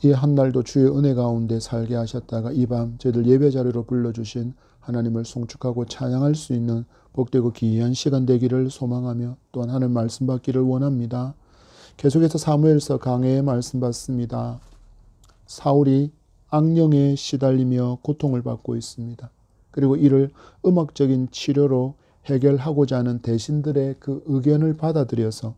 이 한날도 주의 은혜 가운데 살게 하셨다가 이 밤 저희들 예배 자리로 불러주신 하나님을 송축하고 찬양할 수 있는 복되고 귀한 시간 되기를 소망하며 또한 하늘 말씀 받기를 원합니다. 계속해서 사무엘서 강해의 말씀 받습니다. 사울이 악령에 시달리며 고통을 받고 있습니다. 그리고 이를 음악적인 치료로 해결하고자 하는 대신들의 그 의견을 받아들여서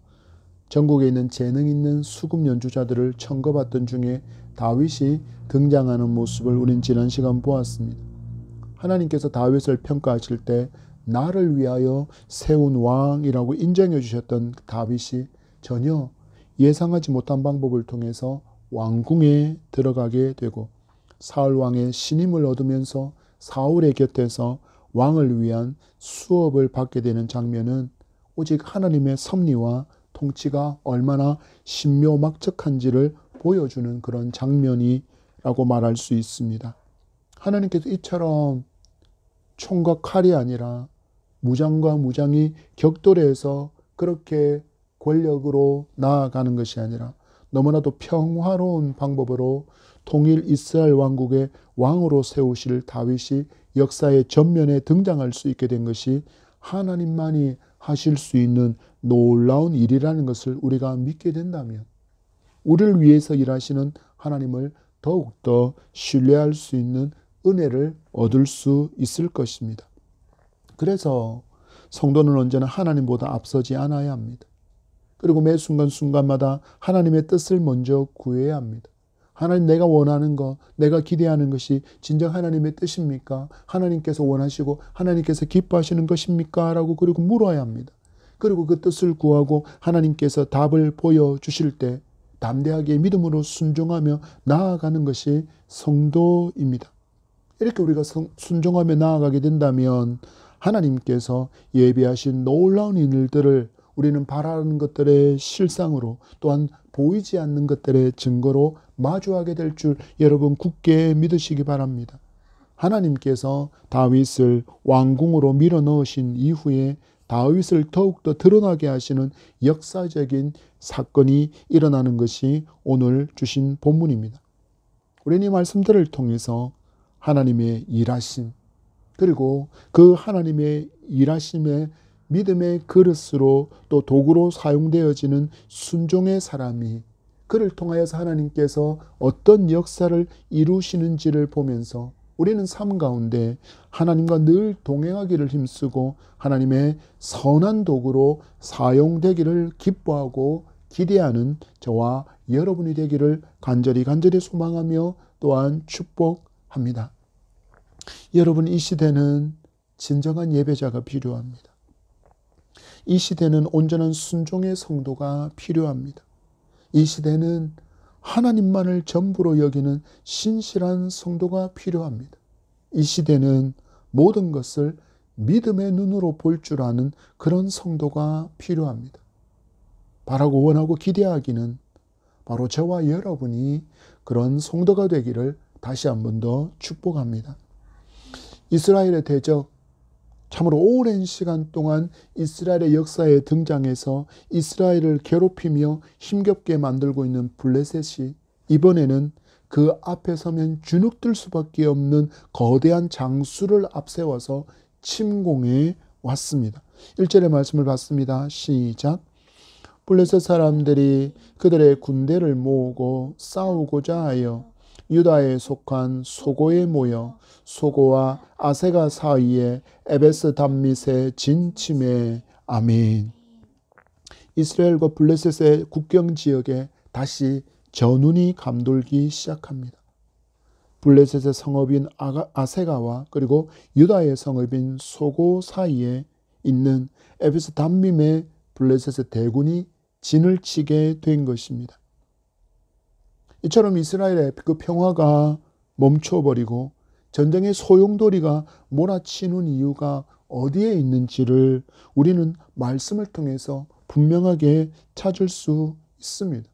전국에 있는 재능 있는 수금 연주자들을 청거받던 중에 다윗이 등장하는 모습을 우린 지난 시간 보았습니다. 하나님께서 다윗을 평가하실 때 나를 위하여 세운 왕이라고 인정해 주셨던 다윗이 전혀 예상하지 못한 방법을 통해서 왕궁에 들어가게 되고 사울 왕의 신임을 얻으면서 사울의 곁에서 왕을 위한 수업을 받게 되는 장면은 오직 하나님의 섭리와 통치가 얼마나 신묘막측한지를 보여주는 그런 장면이라고 말할 수 있습니다. 하나님께서 이처럼 총과 칼이 아니라 무장과 무장이 격돌해서 그렇게 권력으로 나아가는 것이 아니라 너무나도 평화로운 방법으로 통일 이스라엘 왕국의 왕으로 세우실 다윗이 역사의 전면에 등장할 수 있게 된 것이 하나님만이 하실 수 있는 놀라운 일이라는 것을 우리가 믿게 된다면 우리를 위해서 일하시는 하나님을 더욱더 신뢰할 수 있는 은혜를 얻을 수 있을 것입니다. 그래서 성도는 언제나 하나님보다 앞서지 않아야 합니다. 그리고 매 순간순간마다 하나님의 뜻을 먼저 구해야 합니다. 하나님, 내가 원하는 것, 내가 기대하는 것이 진정 하나님의 뜻입니까? 하나님께서 원하시고 하나님께서 기뻐하시는 것입니까? 라고 그리고 물어야 합니다. 그리고 그 뜻을 구하고 하나님께서 답을 보여주실 때 담대하게 믿음으로 순종하며 나아가는 것이 성도입니다. 이렇게 우리가 순종하며 나아가게 된다면 하나님께서 예비하신 놀라운 일들을 우리는 바라는 것들의 실상으로 또한 보이지 않는 것들의 증거로 마주하게 될 줄 여러분 굳게 믿으시기 바랍니다. 하나님께서 다윗을 왕궁으로 밀어넣으신 이후에 다윗을 더욱더 드러나게 하시는 역사적인 사건이 일어나는 것이 오늘 주신 본문입니다. 우리는 이 말씀들을 통해서 하나님의 일하심, 그리고 그 하나님의 일하심의 믿음의 그릇으로 또 도구로 사용되어지는 순종의 사람이 그를 통하여서 하나님께서 어떤 역사를 이루시는지를 보면서 우리는 삶 가운데 하나님과 늘 동행하기를 힘쓰고 하나님의 선한 도구로 사용되기를 기뻐하고 기대하는 저와 여러분이 되기를 간절히 소망하며 또한 축복합니다. 여러분, 이 시대는 진정한 예배자가 필요합니다. 이 시대는 온전한 순종의 성도가 필요합니다. 이 시대는 하나님만을 전부로 여기는 신실한 성도가 필요합니다. 이 시대는 모든 것을 믿음의 눈으로 볼 줄 아는 그런 성도가 필요합니다. 바라고 원하고 기대하기는 바로 저와 여러분이 그런 성도가 되기를 다시 한 번 더 축복합니다. 이스라엘의 대적, 참으로 오랜 시간 동안 이스라엘의 역사에 등장해서 이스라엘을 괴롭히며 힘겹게 만들고 있는 블레셋이 이번에는 그 앞에 서면 주눅들 수밖에 없는 거대한 장수를 앞세워서 침공해 왔습니다. 1절의 말씀을 봤습니다. 시작. 블레셋 사람들이 그들의 군대를 모으고 싸우고자 하여 유다에 속한 소고에 모여 소고와 아세가 사이에 에베스 담밋에 진침해. 아멘. 이스라엘과 블레셋의 국경 지역에 다시 전운이 감돌기 시작합니다. 블레셋의 성읍인 아세가와 그리고 유다의 성읍인 소고 사이에 있는 에베스 담밋에 블레셋의 대군이 진을 치게 된 것입니다. 이처럼 이스라엘의 그 평화가 멈춰버리고 전쟁의 소용돌이가 몰아치는 이유가 어디에 있는지를 우리는 말씀을 통해서 분명하게 찾을 수 있습니다.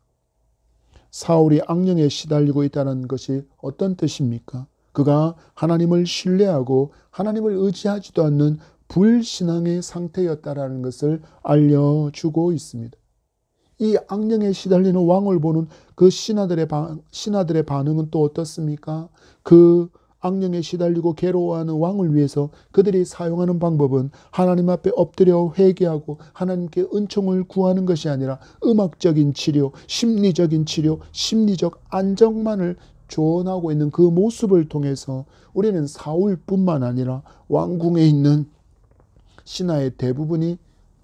사울이 악령에 시달리고 있다는 것이 어떤 뜻입니까? 그가 하나님을 신뢰하고 하나님을 의지하지도 않는 불신앙의 상태였다라는 것을 알려주고 있습니다. 이 악령에 시달리는 왕을 보는 그 신하들의 반응은 또 어떻습니까? 그 악령에 시달리고 괴로워하는 왕을 위해서 그들이 사용하는 방법은 하나님 앞에 엎드려 회개하고 하나님께 은총을 구하는 것이 아니라 음악적인 치료, 심리적인 치료, 심리적 안정만을 조언하고 있는 그 모습을 통해서 우리는 사울뿐만 아니라 왕궁에 있는 신하의 대부분이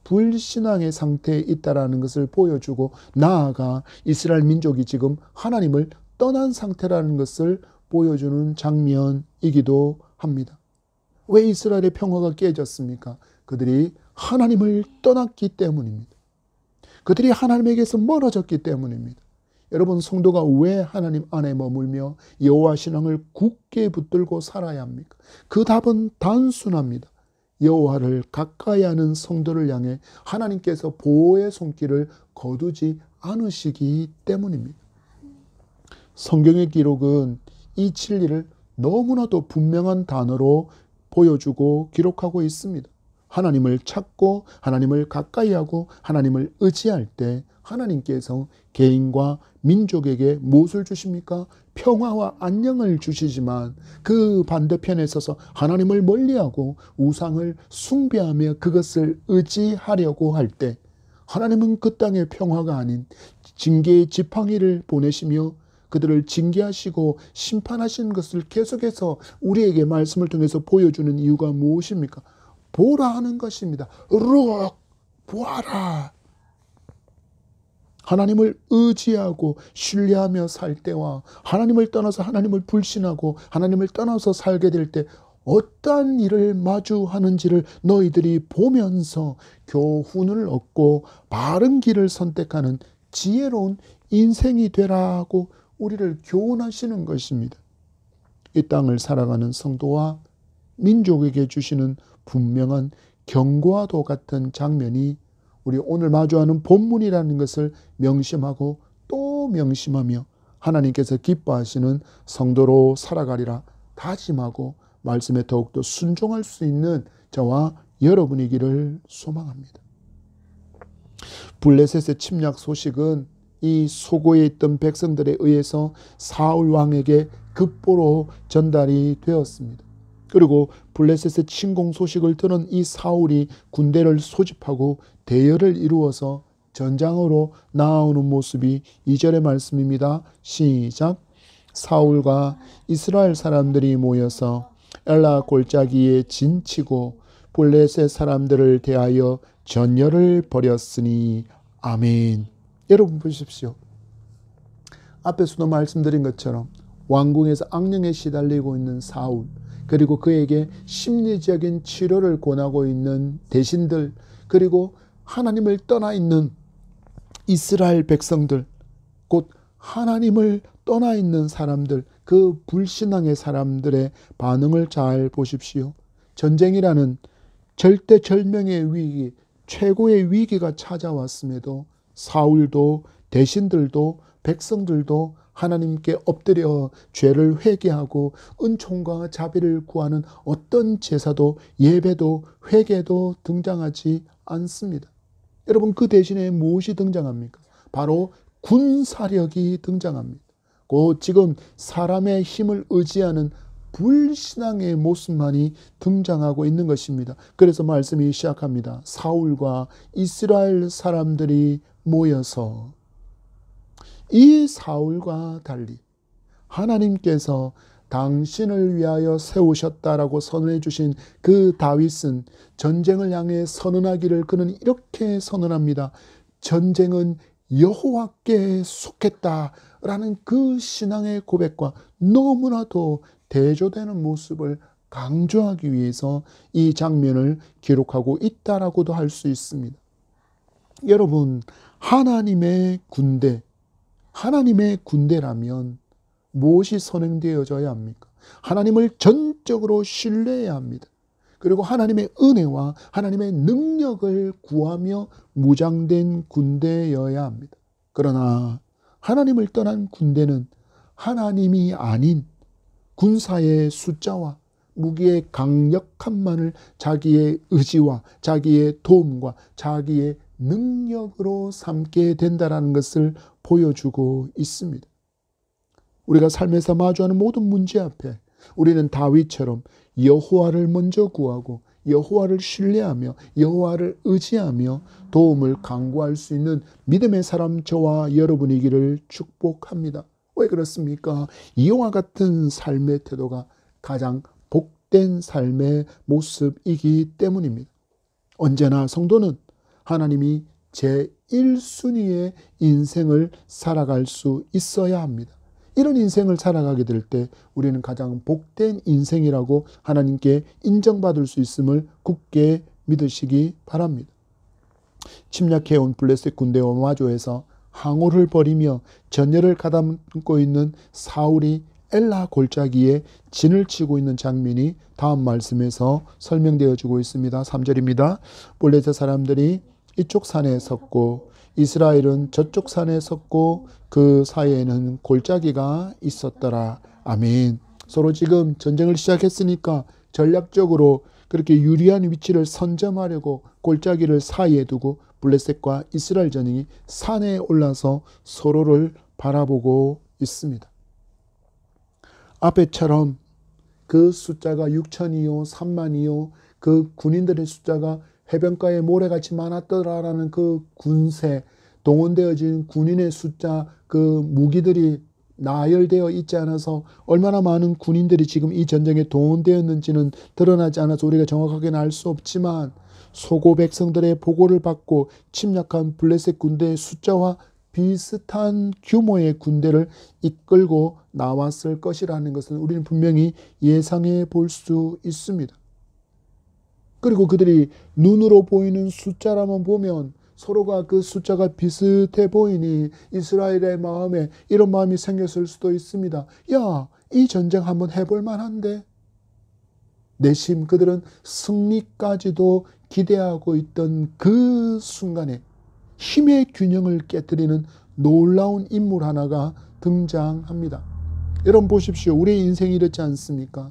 불신앙의 상태에 있다라는 것을 보여주고, 나아가 이스라엘 민족이 지금 하나님을 떠난 상태라는 것을 보여주는 장면이기도 합니다. 왜 이스라엘의 평화가 깨졌습니까? 그들이 하나님을 떠났기 때문입니다. 그들이 하나님에게서 멀어졌기 때문입니다. 여러분, 성도가 왜 하나님 안에 머물며 여호와 신앙을 굳게 붙들고 살아야 합니까? 그 답은 단순합니다. 여호와를 가까이 하는 성도를 향해 하나님께서 보호의 손길을 거두지 않으시기 때문입니다. 성경의 기록은 이 진리를 너무나도 분명한 단어로 보여주고 기록하고 있습니다. 하나님을 찾고 하나님을 가까이 하고 하나님을 의지할 때 하나님께서 개인과 민족에게 무엇을 주십니까? 평화와 안녕을 주시지만 그 반대편에 서서 하나님을 멀리하고 우상을 숭배하며 그것을 의지하려고 할 때 하나님은 그 땅의 평화가 아닌 징계의 지팡이를 보내시며 그들을 징계하시고 심판하시는 것을 계속해서 우리에게 말씀을 통해서 보여주는 이유가 무엇입니까? 보라 하는 것입니다. 룩 보아라. 하나님을 의지하고 신뢰하며 살 때와 하나님을 떠나서 하나님을 불신하고 하나님을 떠나서 살게 될 때 어떠한 일을 마주하는지를 너희들이 보면서 교훈을 얻고 바른 길을 선택하는 지혜로운 인생이 되라고 우리를 교훈하시는 것입니다. 이 땅을 살아가는 성도와 민족에게 주시는 분명한 경고와도 같은 장면이 우리 오늘 마주하는 본문이라는 것을 명심하고 또 명심하며 하나님께서 기뻐하시는 성도로 살아가리라 다짐하고 말씀에 더욱더 순종할 수 있는 저와 여러분이기를 소망합니다. 블레셋의 침략 소식은 이 소고에 있던 백성들에 의해서 사울 왕에게 급보로 전달이 되었습니다. 그리고 블레셋의 침공 소식을 들은 이 사울이 군대를 소집하고 대열을 이루어서 전장으로 나아오는 모습이 2절의 말씀입니다. 시작. 사울과 이스라엘 사람들이 모여서 엘라 골짜기에 진치고 블레셋 사람들을 대하여 전열을 벌였으니 아멘. 여러분 보십시오. 앞에서도 말씀드린 것처럼 왕궁에서 악령에 시달리고 있는 사울, 그리고 그에게 심리적인 치료를 권하고 있는 대신들, 그리고 하나님을 떠나 있는 이스라엘 백성들, 곧 하나님을 떠나 있는 사람들, 그 불신앙의 사람들의 반응을 잘 보십시오. 전쟁이라는 절대절명의 위기, 최고의 위기가 찾아왔음에도 사울도 대신들도 백성들도 하나님께 엎드려 죄를 회개하고 은총과 자비를 구하는 어떤 제사도 예배도 회개도 등장하지 않습니다. 여러분, 그 대신에 무엇이 등장합니까? 바로 군사력이 등장합니다. 곧 지금 사람의 힘을 의지하는 불신앙의 모습만이 등장하고 있는 것입니다. 그래서 말씀이 시작합니다. 사울과 이스라엘 사람들이 모여서. 이 사울과 달리 하나님께서 당신을 위하여 세우셨다라고 선언해 주신 그 다윗은 전쟁을 향해 선언하기를 그는 이렇게 선언합니다. 전쟁은 여호와께 속했다라는 그 신앙의 고백과 너무나도 대조되는 모습을 강조하기 위해서 이 장면을 기록하고 있다라고도 할 수 있습니다. 여러분, 하나님의 군대라면 무엇이 선행되어져야 합니까? 하나님을 전적으로 신뢰해야 합니다. 그리고 하나님의 은혜와 하나님의 능력을 구하며 무장된 군대여야 합니다. 그러나 하나님을 떠난 군대는 하나님이 아닌 군사의 숫자와 무기의 강력함만을 자기의 의지와 자기의 도움과 자기의 능력으로 삼게 된다는 것을 보여주고 있습니다. 우리가 삶에서 마주하는 모든 문제 앞에 우리는 다윗처럼 여호와를 먼저 구하고 여호와를 신뢰하며 여호와를 의지하며 도움을 간구할 수 있는 믿음의 사람 저와 여러분이기를 축복합니다. 왜 그렇습니까? 이와 같은 삶의 태도가 가장 복된 삶의 모습이기 때문입니다. 언제나 성도는 하나님이 제1순위의 인생을 살아갈 수 있어야 합니다. 이런 인생을 살아가게 될 때 우리는 가장 복된 인생이라고 하나님께 인정받을 수 있음을 굳게 믿으시기 바랍니다. 침략해온 블레셋 군대와 마주해서 항오를 벌이며 전열을 가다듬고 있는 사울이 엘라 골짜기에 진을 치고 있는 장면이 다음 말씀에서 설명되어지고 있습니다. 3절입니다. 블레셋 사람들이 이쪽 산에 섰고 이스라엘은 저쪽 산에 섰고 그 사이에는 골짜기가 있었더라. 아멘. 서로 지금 전쟁을 시작했으니까 전략적으로 그렇게 유리한 위치를 선점하려고 골짜기를 사이에 두고 블레셋과 이스라엘 전쟁이 산에 올라서 서로를 바라보고 있습니다. 앞에처럼 그 숫자가 6천이요 3만이요 그 군인들의 숫자가 해변가에 모래같이 많았더라라는 그 군세, 동원되어진 군인의 숫자, 그 무기들이 나열되어 있지 않아서 얼마나 많은 군인들이 지금 이 전쟁에 동원되었는지는 드러나지 않아서 우리가 정확하게는 알 수 없지만 소고 백성들의 보고를 받고 침략한 블레셋 군대의 숫자와 비슷한 규모의 군대를 이끌고 나왔을 것이라는 것을 우리는 분명히 예상해 볼 수 있습니다. 그리고 그들이 눈으로 보이는 숫자라만 보면 서로가 그 숫자가 비슷해 보이니 이스라엘의 마음에 이런 마음이 생겼을 수도 있습니다. 야, 이 전쟁 한번 해볼 만한데? 내심 그들은 승리까지도 기대하고 있던 그 순간에 힘의 균형을 깨뜨리는 놀라운 인물 하나가 등장합니다. 여러분 보십시오. 우리의 인생이 이렇지 않습니까?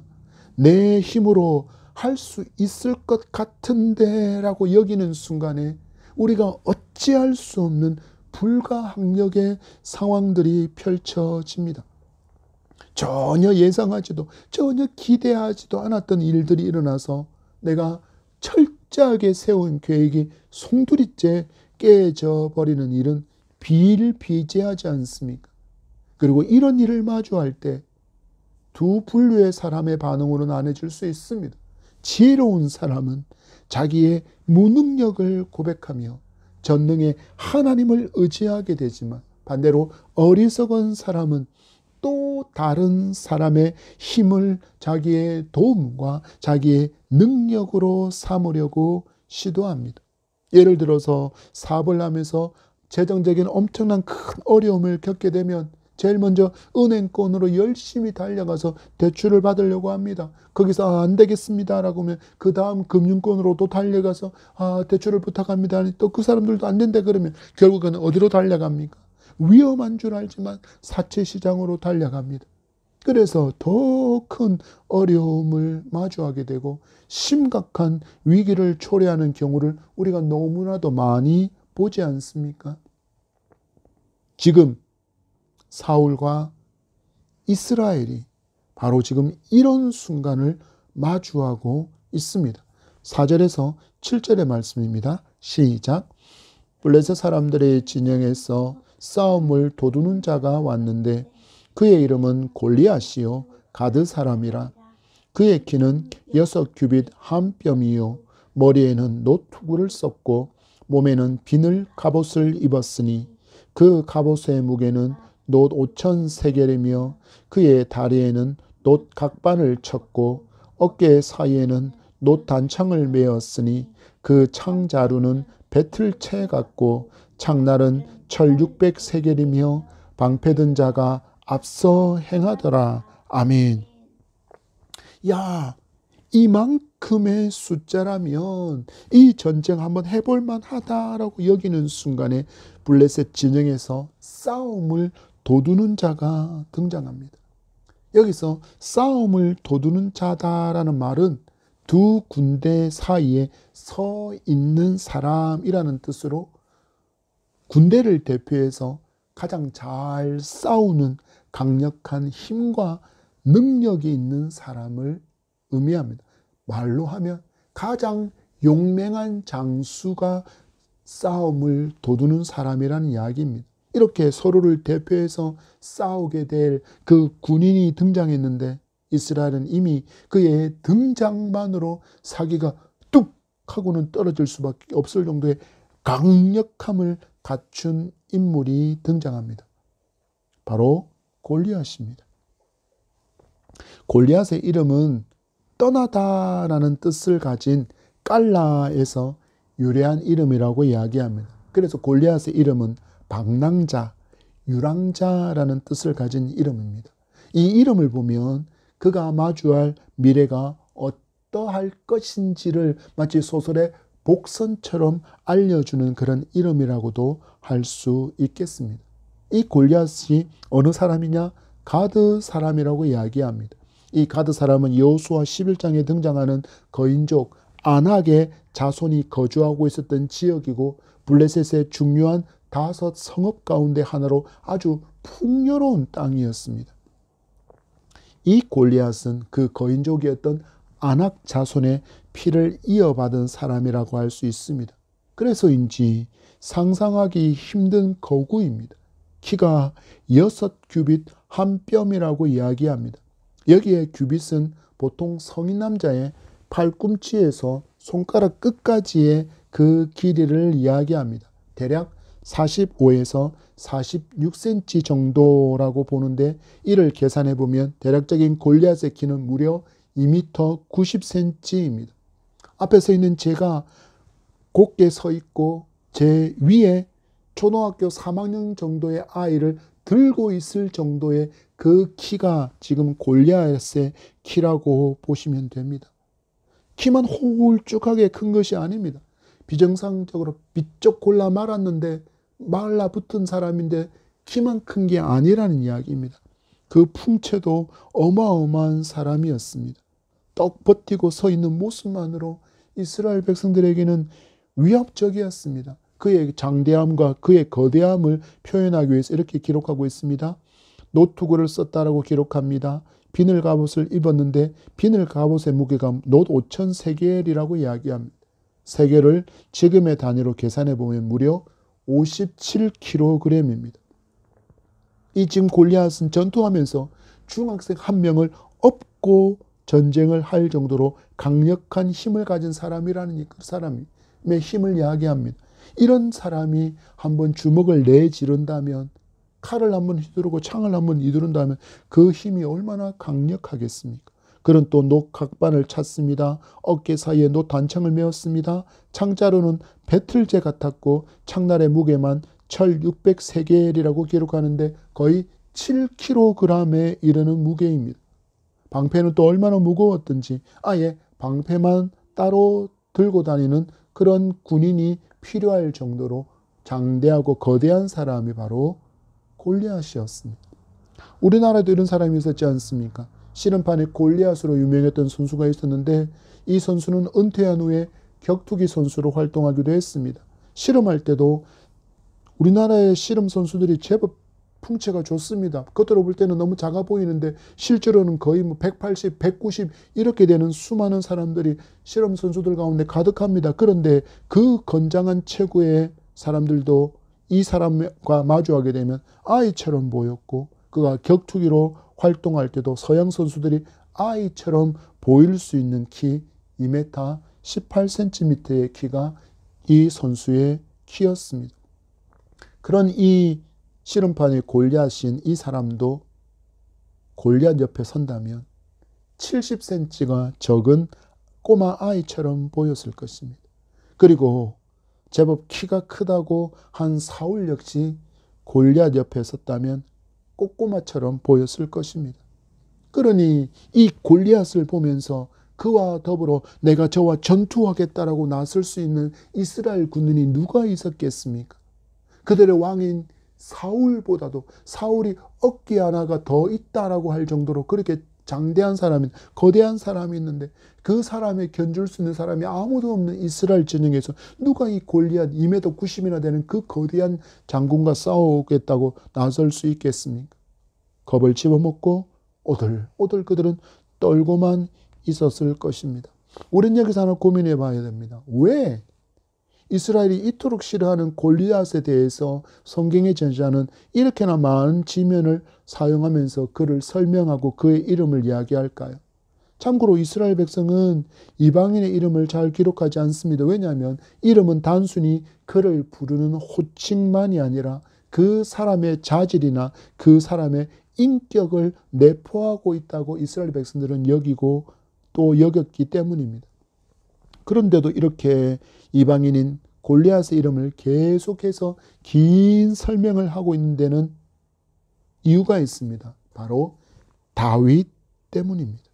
내 힘으로 할 수 있을 것 같은데 라고 여기는 순간에 우리가 어찌할 수 없는 불가항력의 상황들이 펼쳐집니다. 전혀 예상하지도 전혀 기대하지도 않았던 일들이 일어나서 내가 철저하게 세운 계획이 송두리째 깨져 버리는 일은 비일비재하지 않습니까? 그리고 이런 일을 마주할 때 두 분류의 사람의 반응으로 나눠질 수 있습니다. 지혜로운 사람은 자기의 무능력을 고백하며 전능의 하나님을 의지하게 되지만 반대로 어리석은 사람은 또 다른 사람의 힘을 자기의 도움과 자기의 능력으로 삼으려고 시도합니다. 예를 들어서 사업을 하면서 재정적인 엄청난 큰 어려움을 겪게 되면 제일 먼저 은행권으로 열심히 달려가서 대출을 받으려고 합니다. 거기서 안 되겠습니다 라고 하면 그 다음 금융권으로 또 달려가서 대출을 부탁합니다. 또 그 사람들도 안 된다 그러면 결국은 어디로 달려갑니까? 위험한 줄 알지만 사채시장으로 달려갑니다. 그래서 더 큰 어려움을 마주하게 되고 심각한 위기를 초래하는 경우를 우리가 너무나도 많이 보지 않습니까? 지금 사울과 이스라엘이 바로 지금 이런 순간을 마주하고 있습니다. 4절에서 7절의 말씀입니다. 시작. 블레셋 사람들의 진영에서 싸움을 도두는 자가 왔는데 그의 이름은 골리앗이요 가드 사람이라. 그의 키는 6규빗 한 뼘이요 머리에는 노투구를 썼고 몸에는 비늘 갑옷을 입었으니 그 갑옷의 무게는 놋 5천 세겔이며 그의 다리에는 놋 각반을 쳤고 어깨 사이에는 놋 단창을 메었으니 그 창자루는 배틀채 같고 창날은 철 600 세겔이며 방패든 자가 앞서 행하더라. 아멘. 야, 이만큼의 숫자라면 이 전쟁 한번 해볼 만하다라고 여기는 순간에 블레셋 진영에서 싸움을 도두는 자가 등장합니다. 여기서 싸움을 도두는 자다라는 말은 두 군대 사이에 서 있는 사람이라는 뜻으로 군대를 대표해서 가장 잘 싸우는 강력한 힘과 능력이 있는 사람을 의미합니다. 말로 하면 가장 용맹한 장수가 싸움을 도두는 사람이라는 이야기입니다. 이렇게 서로를 대표해서 싸우게 될 그 군인이 등장했는데 이스라엘은 이미 그의 등장만으로 사기가 뚝 하고는 떨어질 수밖에 없을 정도의 강력함을 갖춘 인물이 등장합니다. 바로 골리앗입니다. 골리앗의 이름은 떠나다라는 뜻을 가진 깔라에서 유래한 이름이라고 이야기합니다. 그래서 골리앗의 이름은 방랑자, 유랑자라는 뜻을 가진 이름입니다. 이 이름을 보면 그가 마주할 미래가 어떠할 것인지를 마치 소설의 복선처럼 알려주는 그런 이름이라고도 할 수 있겠습니다. 이 골리앗이 어느 사람이냐? 가드 사람이라고 이야기합니다. 이 가드 사람은 여호수아 11장에 등장하는 거인족 안악의 자손이 거주하고 있었던 지역이고 블레셋의 중요한 5 성읍 가운데 하나로 아주 풍요로운 땅이었습니다. 이 골리앗은 그 거인족이었던 안악 자손의 피를 이어받은 사람이라고 할 수 있습니다. 그래서인지 상상하기 힘든 거구입니다. 키가 6규빗 한 뼘이라고 이야기합니다. 여기에 규빗은 보통 성인 남자의 팔꿈치에서 손가락 끝까지의 그 길이를 이야기합니다. 대략 45에서 46cm 정도라고 보는데 이를 계산해 보면 대략적인 골리앗의 키는 무려 2m 90cm입니다. 앞에 서 있는 제가 곧게 서 있고 제 위에 초등학교 3학년 정도의 아이를 들고 있을 정도의 그 키가 지금 골리앗의 키라고 보시면 됩니다. 키만 홀쭉하게 큰 것이 아닙니다. 비정상적으로 비쩍 골라 말았는데 말라붙은 사람인데 키만 큰 게 아니라는 이야기입니다. 그 풍채도 어마어마한 사람이었습니다. 떡 버티고 서 있는 모습만으로 이스라엘 백성들에게는 위협적이었습니다. 그의 장대함과 그의 거대함을 표현하기 위해서 이렇게 기록하고 있습니다. 노투구를 썼다라고 기록합니다. 비늘 갑옷을 입었는데 비늘 갑옷의 무게가 놋 5천 세겔이라고 이야기합니다. 세겔을 지금의 단위로 계산해 보면 무려 57kg입니다. 이 지금 골리앗은 전투하면서 중학생 한 명을 업고 전쟁을 할 정도로 강력한 힘을 가진 사람이라는 그 사람의 힘을 이야기합니다. 이런 사람이 한번 주먹을 내지른다면, 칼을 한번 휘두르고 창을 한번 휘두른다면 그 힘이 얼마나 강력하겠습니까? 그는 또 놋 각반을 찼습니다. 어깨 사이에 놋 단창을 메었습니다. 창자루는 배틀제 같았고 창날의 무게만 철 600세겔이라고 기록하는데 거의 7kg에 이르는 무게입니다. 방패는 또 얼마나 무거웠던지 아예 방패만 따로 들고 다니는 그런 군인이 필요할 정도로 장대하고 거대한 사람이 바로 골리앗이었습니다. 우리나라에도 이런 사람이 있었지 않습니까? 씨름판에 골리앗으로 유명했던 선수가 있었는데 이 선수는 은퇴한 후에 격투기 선수로 활동하기도 했습니다. 씨름할 때도 우리나라의 씨름 선수들이 제법 풍채가 좋습니다. 겉으로 볼 때는 너무 작아 보이는데 실제로는 거의 180, 190 이렇게 되는 수많은 사람들이 씨름 선수들 가운데 가득합니다. 그런데 그 건장한 체구의 사람들도 이 사람과 마주하게 되면 아이처럼 보였고 그가 격투기로 활동할 때도 서양 선수들이 아이처럼 보일 수 있는 키 2m 18cm의 키가 이 선수의 키였습니다. 그런 이 씨름판의 골리앗인 이 사람도 골리앗 옆에 선다면 70cm가 적은 꼬마 아이처럼 보였을 것입니다. 그리고 제법 키가 크다고 한 사울 역시 골리앗 옆에 섰다면 꼬꼬마처럼 보였을 것입니다. 그러니 이 골리앗을 보면서 그와 더불어 내가 저와 전투하겠다라고 나설 수 있는 이스라엘 군인이 누가 있었겠습니까? 그들의 왕인 사울보다도 사울이 어깨 하나가 더 있다라고 할 정도로 그렇게 장대한 사람이, 거대한 사람이 있는데 그 사람에 견줄 수 있는 사람이 아무도 없는 이스라엘 진영에서 누가 이 골리앗 2m 90이나 되는 그 거대한 장군과 싸우겠다고 나설 수 있겠습니까? 겁을 집어먹고 오들오들 그들은 떨고만 있었을 것입니다. 우린 여기서 하나 고민해 봐야 됩니다. 왜 이스라엘이 이토록 싫어하는 골리앗에 대해서 성경의 저자는 이렇게나 많은 지면을 사용하면서 그를 설명하고 그의 이름을 이야기할까요? 참고로 이스라엘 백성은 이방인의 이름을 잘 기록하지 않습니다. 왜냐하면 이름은 단순히 그를 부르는 호칭만이 아니라 그 사람의 자질이나 그 사람의 인격을 내포하고 있다고 이스라엘 백성들은 여기고 또 여겼기 때문입니다. 그런데도 이렇게 이방인인 골리앗의 이름을 계속해서 긴 설명을 하고 있는 데는 이유가 있습니다. 바로 다윗 때문입니다.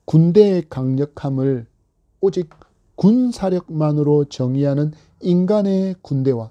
군대의 강력함을 오직 군사력만으로 정의하는 인간의 군대와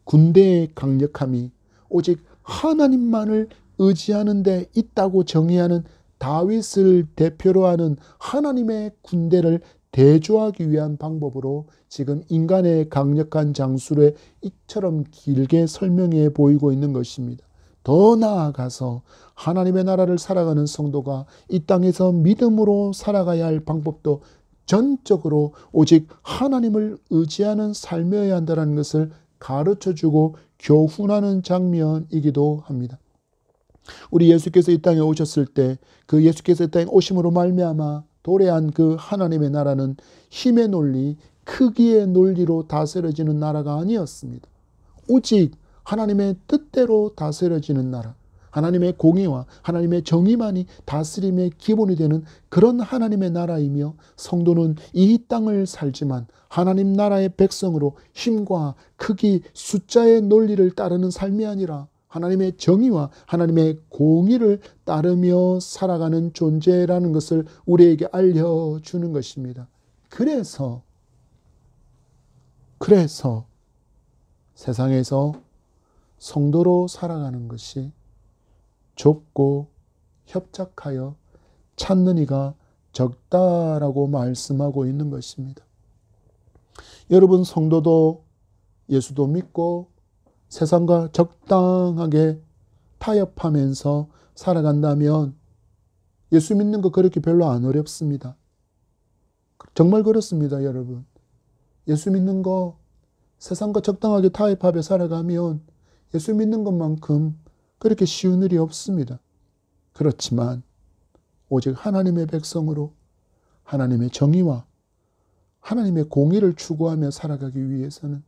군대의 강력함이 오직 하나님만을 의지하는 데 있다고 정의하는 다윗을 대표로 하는 하나님의 군대를 대조하기 위한 방법으로 지금 인간의 강력한 장수를 이처럼 길게 설명해 보이고 있는 것입니다. 더 나아가서 하나님의 나라를 살아가는 성도가 이 땅에서 믿음으로 살아가야 할 방법도 전적으로 오직 하나님을 의지하는 삶이어야 한다는 것을 가르쳐주고 교훈하는 장면이기도 합니다. 우리 예수께서 이 땅에 오셨을 때 그 예수께서 이 땅에 오심으로 말미암아 도래한 그 하나님의 나라는 힘의 논리, 크기의 논리로 다스려지는 나라가 아니었습니다. 오직 하나님의 뜻대로 다스려지는 나라, 하나님의 공의와 하나님의 정의만이 다스림의 기본이 되는 그런 하나님의 나라이며 성도는 이 땅을 살지만 하나님 나라의 백성으로 힘과 크기, 숫자의 논리를 따르는 삶이 아니라 하나님의 정의와 하나님의 공의를 따르며 살아가는 존재라는 것을 우리에게 알려주는 것입니다. 그래서 세상에서 성도로 살아가는 것이 좁고 협착하여 찾는 이가 적다라고 말씀하고 있는 것입니다. 여러분, 성도도 예수도 믿고 세상과 적당하게 타협하면서 살아간다면 예수 믿는 거 그렇게 별로 안 어렵습니다. 정말 그렇습니다, 여러분. 예수 믿는 거 세상과 적당하게 타협하며 살아가면 예수 믿는 것만큼 그렇게 쉬운 일이 없습니다. 그렇지만 오직 하나님의 백성으로 하나님의 정의와 하나님의 공의를 추구하며 살아가기 위해서는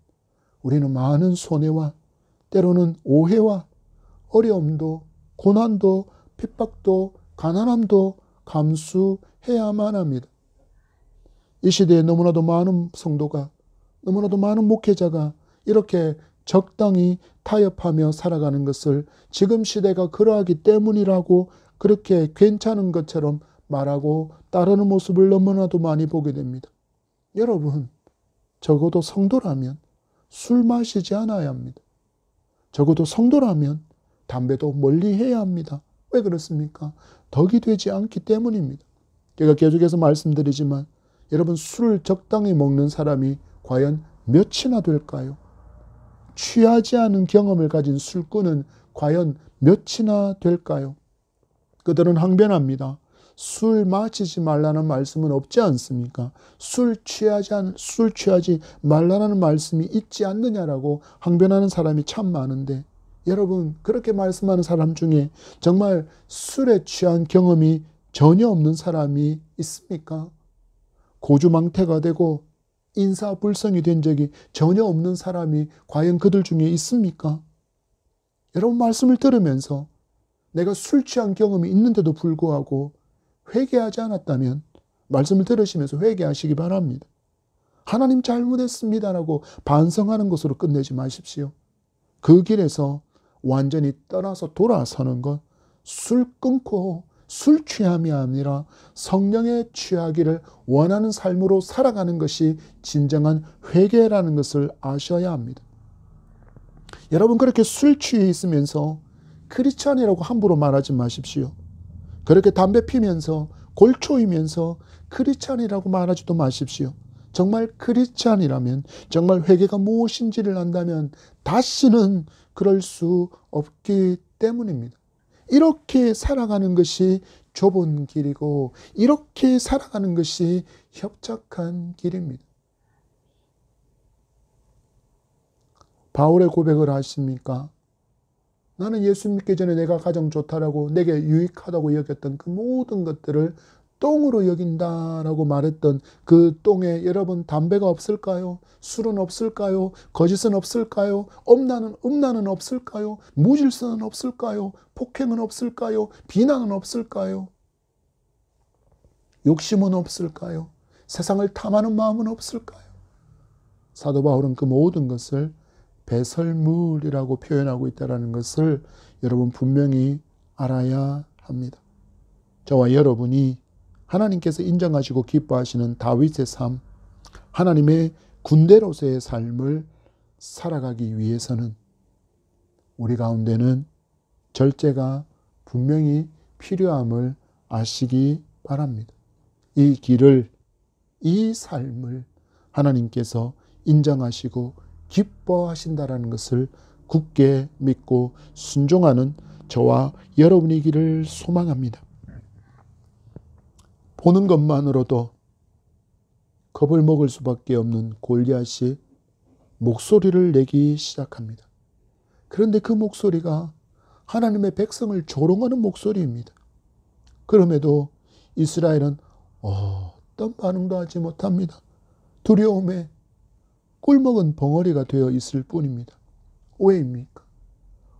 우리는 많은 손해와 때로는 오해와 어려움도 고난도 핍박도 가난함도 감수해야만 합니다. 이 시대에 너무나도 많은 성도가 너무나도 많은 목회자가 이렇게 적당히 타협하며 살아가는 것을 지금 시대가 그러하기 때문이라고 그렇게 괜찮은 것처럼 말하고 따르는 모습을 너무나도 많이 보게 됩니다. 여러분, 적어도 성도라면 술 마시지 않아야 합니다. 적어도 성도라면 담배도 멀리 해야 합니다. 왜 그렇습니까? 덕이 되지 않기 때문입니다. 제가 계속해서 말씀드리지만 여러분, 술을 적당히 먹는 사람이 과연 몇이나 될까요? 취하지 않은 경험을 가진 술꾼은 과연 몇이나 될까요? 그들은 항변합니다. 술 마시지 말라는 말씀은 없지 않습니까? 술 취하지 말라는 말씀이 있지 않느냐라고 항변하는 사람이 참 많은데, 여러분, 그렇게 말씀하는 사람 중에 정말 술에 취한 경험이 전혀 없는 사람이 있습니까? 고주망태가 되고 인사불성이 된 적이 전혀 없는 사람이 과연 그들 중에 있습니까? 여러분, 말씀을 들으면서 내가 술 취한 경험이 있는데도 불구하고 회개하지 않았다면 말씀을 들으시면서 회개하시기 바랍니다. 하나님 잘못했습니다라고 반성하는 것으로 끝내지 마십시오. 그 길에서 완전히 떠나서 돌아서는 것, 술 끊고 술 취함이 아니라 성령에 취하기를 원하는 삶으로 살아가는 것이 진정한 회개라는 것을 아셔야 합니다. 여러분, 그렇게 술 취해 있으면서 크리스찬이라고 함부로 말하지 마십시오. 그렇게 담배 피면서 골초이면서 크리스찬이라고 말하지도 마십시오. 정말 크리스찬이라면, 정말 회개가 무엇인지를 안다면 다시는 그럴 수 없기 때문입니다. 이렇게 살아가는 것이 좁은 길이고, 이렇게 살아가는 것이 협착한 길입니다. 바울의 고백을 하십니까? 나는 예수 믿기 전에 내가 가장 좋다라고, 내게 유익하다고 여겼던 그 모든 것들을 똥으로 여긴다라고 말했던 그 똥에 여러분 담배가 없을까요? 술은 없을까요? 거짓은 없을까요? 음란은 없을까요? 무질서는 없을까요? 폭행은 없을까요? 비난은 없을까요? 욕심은 없을까요? 세상을 탐하는 마음은 없을까요? 사도 바울은 그 모든 것을 배설물이라고 표현하고 있다는 것을 여러분 분명히 알아야 합니다. 저와 여러분이 하나님께서 인정하시고 기뻐하시는 다윗의 삶, 하나님의 군대로서의 삶을 살아가기 위해서는 우리 가운데는 절제가 분명히 필요함을 아시기 바랍니다. 이 길을, 이 삶을 하나님께서 인정하시고 기뻐하신다라는 것을 굳게 믿고 순종하는 저와 여러분이기를 소망합니다. 보는 것만으로도 겁을 먹을 수밖에 없는 골리앗이 목소리를 내기 시작합니다. 그런데 그 목소리가 하나님의 백성을 조롱하는 목소리입니다. 그럼에도 이스라엘은 어떤 반응도 하지 못합니다. 두려움에 꿀먹은 벙어리가 되어 있을 뿐입니다. 왜입니까?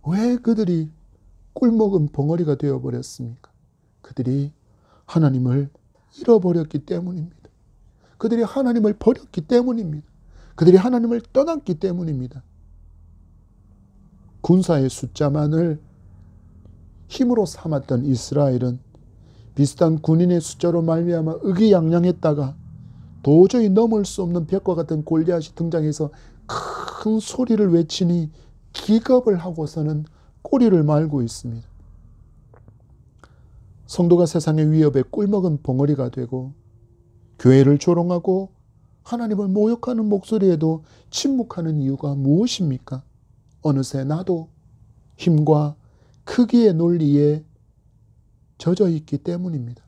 왜 그들이 꿀먹은 벙어리가 되어버렸습니까? 그들이 하나님을 잃어버렸기 때문입니다. 그들이 하나님을 버렸기 때문입니다. 그들이 하나님을 떠났기 때문입니다. 군사의 숫자만을 힘으로 삼았던 이스라엘은 비슷한 군인의 숫자로 말미암아 의기양양했다가 도저히 넘을 수 없는 벽과 같은 골리앗이 등장해서 큰 소리를 외치니 기겁을 하고서는 꼬리를 말고 있습니다. 성도가 세상의 위협에 꿀먹은 벙어리가 되고 교회를 조롱하고 하나님을 모욕하는 목소리에도 침묵하는 이유가 무엇입니까? 어느새 나도 힘과 크기의 논리에 젖어 있기 때문입니다.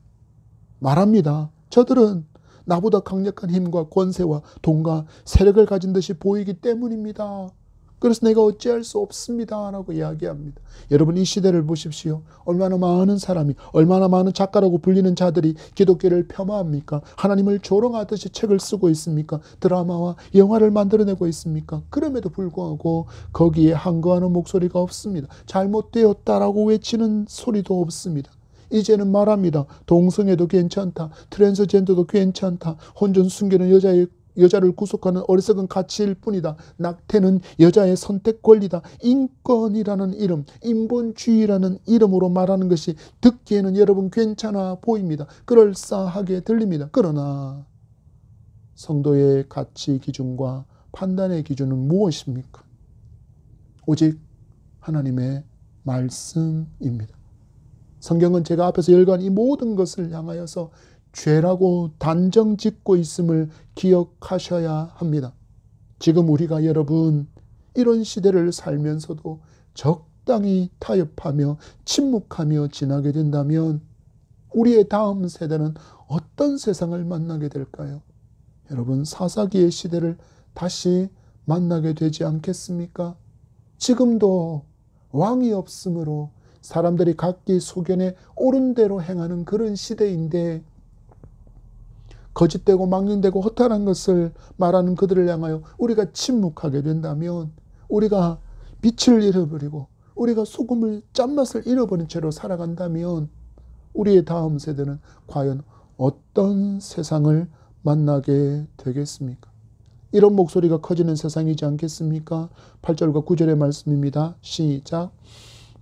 말합니다. 저들은 나보다 강력한 힘과 권세와 돈과 세력을 가진 듯이 보이기 때문입니다. 그래서 내가 어찌할 수 없습니다 라고 이야기합니다. 여러분, 이 시대를 보십시오. 얼마나 많은 사람이, 얼마나 많은 작가라고 불리는 자들이 기독교를 폄하합니까? 하나님을 조롱하듯이 책을 쓰고 있습니까? 드라마와 영화를 만들어내고 있습니까? 그럼에도 불구하고 거기에 항거하는 목소리가 없습니다. 잘못되었다라고 외치는 소리도 없습니다. 이제는 말합니다. 동성애도 괜찮다. 트랜스젠더도 괜찮다. 혼전 순결은 여자를 구속하는 어리석은 가치일 뿐이다. 낙태는 여자의 선택 권리다. 인권이라는 이름, 인본주의라는 이름으로 말하는 것이 듣기에는 여러분 괜찮아 보입니다. 그럴싸하게 들립니다. 그러나 성도의 가치 기준과 판단의 기준은 무엇입니까? 오직 하나님의 말씀입니다. 성경은 제가 앞에서 열거한 이 모든 것을 향하여서 죄라고 단정 짓고 있음을 기억하셔야 합니다. 지금 우리가 여러분 이런 시대를 살면서도 적당히 타협하며 침묵하며 지나게 된다면 우리의 다음 세대는 어떤 세상을 만나게 될까요? 여러분, 사사기의 시대를 다시 만나게 되지 않겠습니까? 지금도 왕이 없으므로 사람들이 각기 소견에 옳은 대로 행하는 그런 시대인데 거짓되고 망령되고 허탈한 것을 말하는 그들을 향하여 우리가 침묵하게 된다면 우리가 빛을 잃어버리고 우리가 소금을 짠맛을 잃어버린 채로 살아간다면 우리의 다음 세대는 과연 어떤 세상을 만나게 되겠습니까? 이런 목소리가 커지는 세상이지 않겠습니까? 8절과 9절의 말씀입니다. 시작.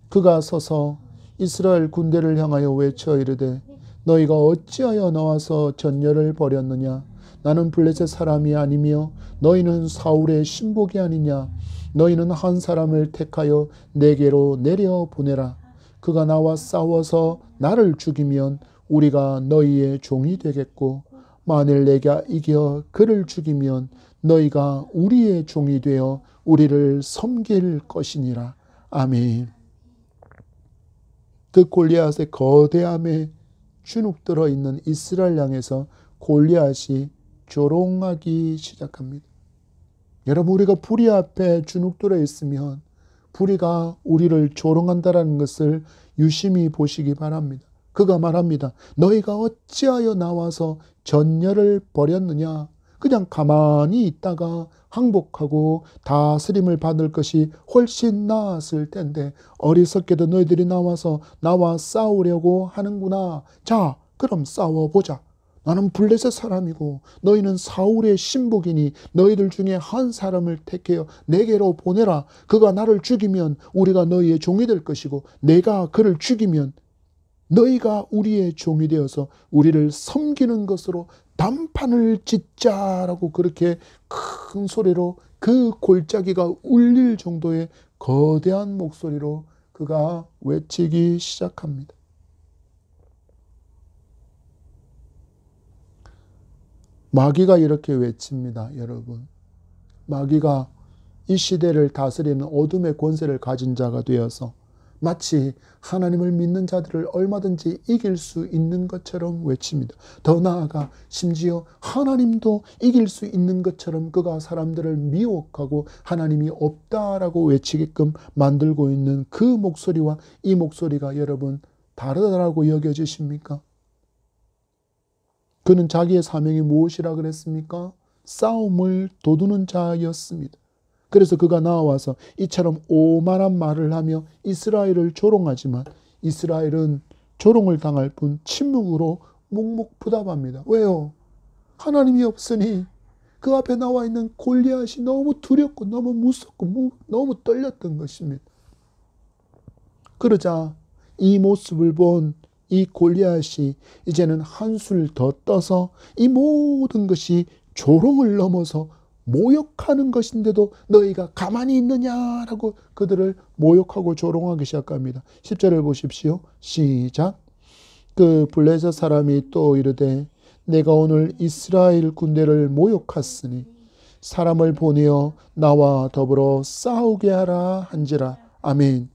그가 서서 이스라엘 군대를 향하여 외쳐 이르되 너희가 어찌하여 나와서 전열을 벌였느냐? 나는 블레셋 사람이 아니며 너희는 사울의 신복이 아니냐? 너희는 한 사람을 택하여 내게로 내려 보내라. 그가 나와 싸워서 나를 죽이면 우리가 너희의 종이 되겠고 만일 내가 이겨 그를 죽이면 너희가 우리의 종이 되어 우리를 섬길 것이니라. 아멘. 그 골리앗의 거대함에 주눅들어 있는 이스라엘 향해서 골리앗이 조롱하기 시작합니다. 여러분, 우리가 불의 앞에 주눅들어 있으면 불의가 우리를 조롱한다는 것을 유심히 보시기 바랍니다. 그가 말합니다. 너희가 어찌하여 나와서 전열을 벌였느냐. 그냥 가만히 있다가 항복하고 다스림을 받을 것이 훨씬 나았을 텐데 어리석게도 너희들이 나와서 나와 싸우려고 하는구나. 자, 그럼 싸워보자. 나는 블레셋 사람이고 너희는 사울의 신복이니 너희들 중에 한 사람을 택하여 내게로 보내라. 그가 나를 죽이면 우리가 너희의 종이 될 것이고 내가 그를 죽이면 너희가 우리의 종이 되어서 우리를 섬기는 것으로 단판을 짓자라고 그렇게 큰 소리로 그 골짜기가 울릴 정도의 거대한 목소리로 그가 외치기 시작합니다. 마귀가 이렇게 외칩니다, 여러분. 마귀가 이 시대를 다스리는 어둠의 권세를 가진 자가 되어서 마치 하나님을 믿는 자들을 얼마든지 이길 수 있는 것처럼 외칩니다. 더 나아가 심지어 하나님도 이길 수 있는 것처럼 그가 사람들을 미혹하고 하나님이 없다라고 외치게끔 만들고 있는 그 목소리와 이 목소리가 여러분 다르다라고 여겨지십니까? 그는 자기의 사명이 무엇이라 그랬습니까? 싸움을 도두는 자였습니다. 그래서 그가 나와서 이처럼 오만한 말을 하며 이스라엘을 조롱하지만 이스라엘은 조롱을 당할 뿐 침묵으로 묵묵부답합니다. 왜요? 하나님이 없으니 그 앞에 나와 있는 골리앗이 너무 두렵고 너무 무섭고 너무 떨렸던 것입니다. 그러자 이 모습을 본 이 골리앗이 이제는 한술 더 떠서 이 모든 것이 조롱을 넘어서 모욕하는 것인데도 너희가 가만히 있느냐라고 그들을 모욕하고 조롱하기 시작합니다. 10절을 보십시오. 시작. 그 블레셋 사람이 또 이르되 내가 오늘 이스라엘 군대를 모욕하으니 사람을 보내어 나와 더불어 싸우게 하라 한지라. 아멘.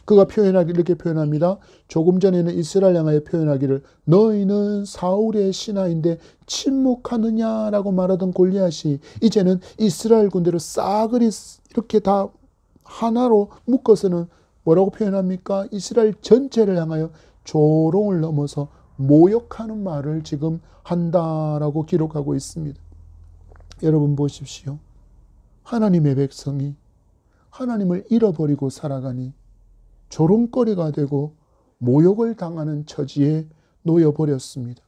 그가 이렇게 표현합니다. 조금 전에는 이스라엘 향하여 표현하기를 너희는 사울의 신하인데 침묵하느냐라고 말하던 골리앗이 이제는 이스라엘 군대를 싸그리 이렇게 다 하나로 묶어서는 뭐라고 표현합니까? 이스라엘 전체를 향하여 조롱을 넘어서 모욕하는 말을 지금 한다라고 기록하고 있습니다. 여러분 보십시오. 하나님의 백성이 하나님을 잃어버리고 살아가니 조롱거리가 되고 모욕을 당하는 처지에 놓여버렸습니다.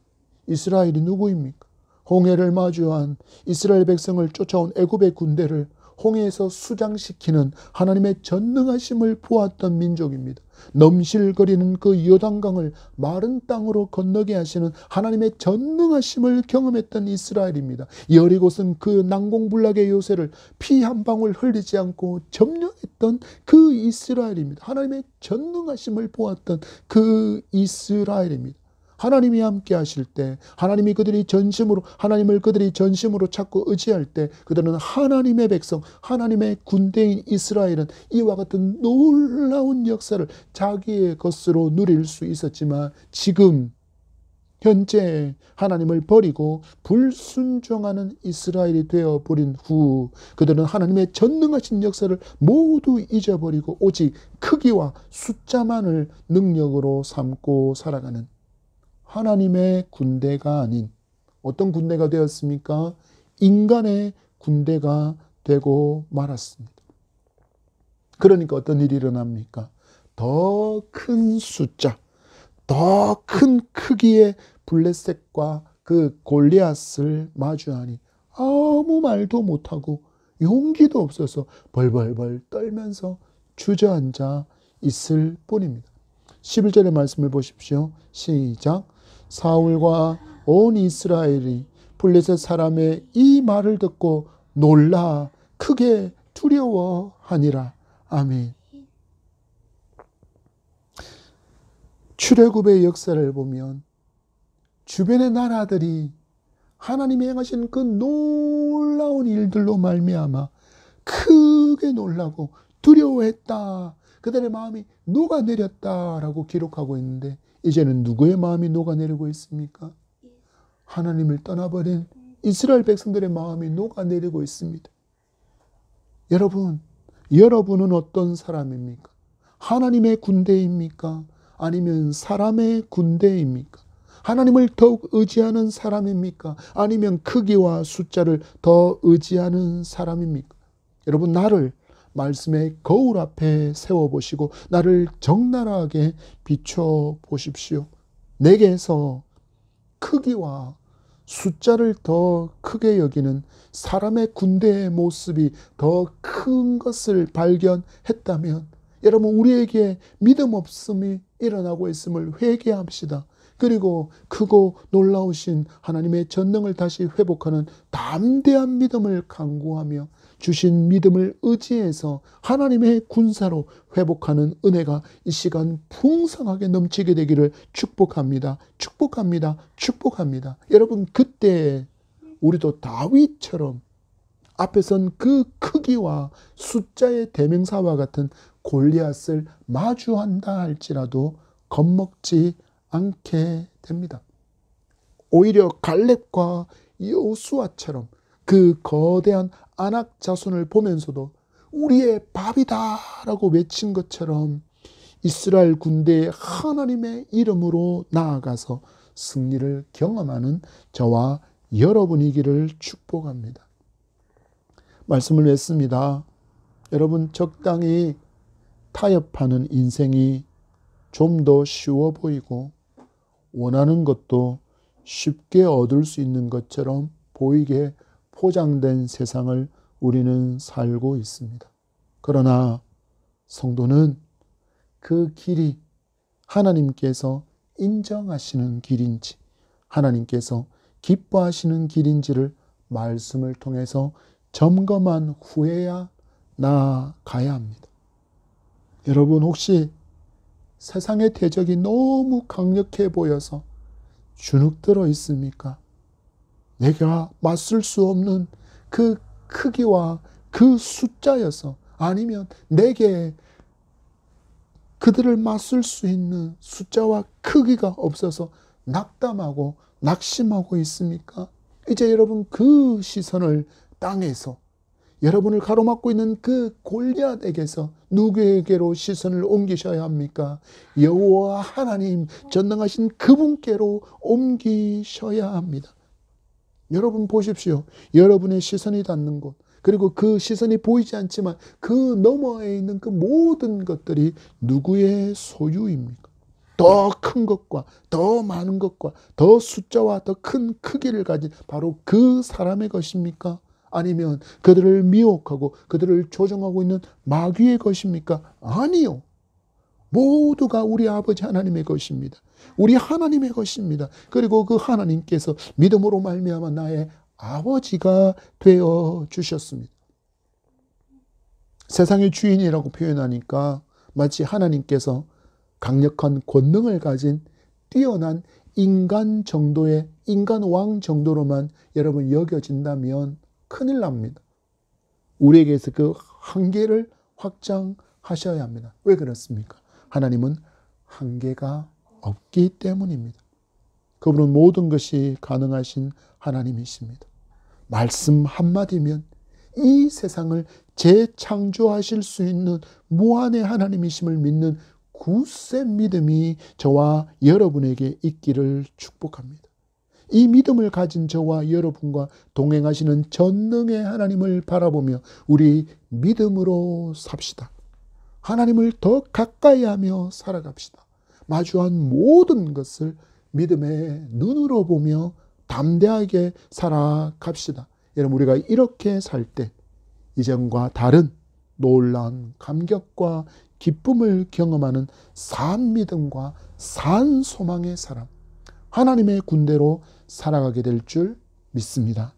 이스라엘이 누구입니까? 홍해를 마주한 이스라엘 백성을 쫓아온 애굽의 군대를 홍해에서 수장시키는 하나님의 전능하심을 보았던 민족입니다. 넘실거리는 그 요단강을 마른 땅으로 건너게 하시는 하나님의 전능하심을 경험했던 이스라엘입니다. 여리고는 그 난공불락의 요새를 피 한 방울 흘리지 않고 점령했던 그 이스라엘입니다. 하나님의 전능하심을 보았던 그 이스라엘입니다. 하나님이 함께 하실 때 하나님을 그들이 전심으로 찾고 의지할 때 그들은 하나님의 백성, 하나님의 군대인 이스라엘은 이와 같은 놀라운 역사를 자기의 것으로 누릴 수 있었지만 지금 현재 하나님을 버리고 불순종하는 이스라엘이 되어버린 후 그들은 하나님의 전능하신 역사를 모두 잊어버리고 오직 크기와 숫자만을 능력으로 삼고 살아가는 하나님의 군대가 아닌 어떤 군대가 되었습니까? 인간의 군대가 되고 말았습니다. 그러니까 어떤 일이 일어납니까? 더 큰 숫자, 더 큰 크기의 블레셋과 그 골리앗을 마주하니 아무 말도 못하고 용기도 없어서 벌벌벌 떨면서 주저앉아 있을 뿐입니다. 11절의 말씀을 보십시오. 시작. 사울과 온 이스라엘이 블레셋 사람의 이 말을 듣고 놀라 크게 두려워하니라. 아멘. 출애굽의 역사를 보면 주변의 나라들이 하나님이 행하신 그 놀라운 일들로 말미암아 크게 놀라고 두려워했다. 그들의 마음이 녹아내렸다라고 기록하고 있는데, 이제는 누구의 마음이 녹아내리고 있습니까? 하나님을 떠나버린 이스라엘 백성들의 마음이 녹아내리고 있습니다. 여러분은 어떤 사람입니까? 하나님의 군대입니까? 아니면 사람의 군대입니까? 하나님을 더욱 의지하는 사람입니까? 아니면 크기와 숫자를 더 의지하는 사람입니까? 여러분, 나를 말씀의 거울 앞에 세워보시고 나를 적나라하게 비춰보십시오. 내게서 크기와 숫자를 더 크게 여기는 사람의 군대의 모습이 더 큰 것을 발견했다면, 여러분, 우리에게 믿음 없음이 일어나고 있음을 회개합시다. 그리고 크고 놀라우신 하나님의 전능을 다시 회복하는 담대한 믿음을 강구하며 주신 믿음을 의지해서 하나님의 군사로 회복하는 은혜가 이 시간 풍성하게 넘치게 되기를 축복합니다. 축복합니다. 축복합니다. 여러분, 그때 우리도 다윗처럼 앞에 선 그 크기와 숫자의 대명사와 같은 골리앗을 마주한다 할지라도 겁먹지 않게 됩니다. 오히려 갈렙과 여호수아처럼 그 거대한 아낙 자손을 보면서도 우리의 밥이다라고 외친 것처럼 이스라엘 군대의 하나님의 이름으로 나아가서 승리를 경험하는 저와 여러분이기를 축복합니다. 말씀을 맺습니다. 여러분, 적당히 타협하는 인생이 좀 더 쉬워 보이고 원하는 것도 쉽게 얻을 수 있는 것처럼 보이게 포장된 세상을 우리는 살고 있습니다. 그러나 성도는 그 길이 하나님께서 인정하시는 길인지, 하나님께서 기뻐하시는 길인지를 말씀을 통해서 점검한 후에야 나아가야 합니다. 여러분, 혹시 세상의 대적이 너무 강력해 보여서 주눅들어 있습니까? 내가 맞설 수 없는 그 크기와 그 숫자여서, 아니면 내게 그들을 맞설 수 있는 숫자와 크기가 없어서 낙담하고 낙심하고 있습니까? 이제 여러분, 그 시선을 땅에서 여러분을 가로막고 있는 그 골리앗에게서 누구에게로 시선을 옮기셔야 합니까? 여호와 하나님 전능하신 그분께로 옮기셔야 합니다. 여러분 보십시오. 여러분의 시선이 닿는 곳, 그리고 그 시선이 보이지 않지만 그 너머에 있는 그 모든 것들이 누구의 소유입니까? 더 큰 것과 더 많은 것과 더 숫자와 더 큰 크기를 가진 바로 그 사람의 것입니까? 아니면 그들을 미혹하고 그들을 조종하고 있는 마귀의 것입니까? 아니요. 모두가 우리 아버지 하나님의 것입니다. 우리 하나님의 것입니다. 그리고 그 하나님께서 믿음으로 말미암아 나의 아버지가 되어 주셨습니다. 세상의 주인이라고 표현하니까 마치 하나님께서 강력한 권능을 가진 뛰어난 인간 정도의 인간 왕 정도로만 여러분 여겨진다면 큰일 납니다. 우리에게서 그 한계를 확장하셔야 합니다. 왜 그렇습니까? 하나님은 한계가 없기 때문입니다. 그분은 모든 것이 가능하신 하나님이십니다. 말씀 한마디면 이 세상을 재창조하실 수 있는 무한의 하나님이심을 믿는 굳센 믿음이 저와 여러분에게 있기를 축복합니다. 이 믿음을 가진 저와 여러분과 동행하시는 전능의 하나님을 바라보며 우리 믿음으로 삽시다. 하나님을 더 가까이 하며 살아갑시다. 마주한 모든 것을 믿음의 눈으로 보며 담대하게 살아갑시다. 여러분, 우리가 이렇게 살 때 이전과 다른 놀라운 감격과 기쁨을 경험하는 산 믿음과 산 소망의 사람, 하나님의 군대로 살아가게 될 줄 믿습니다.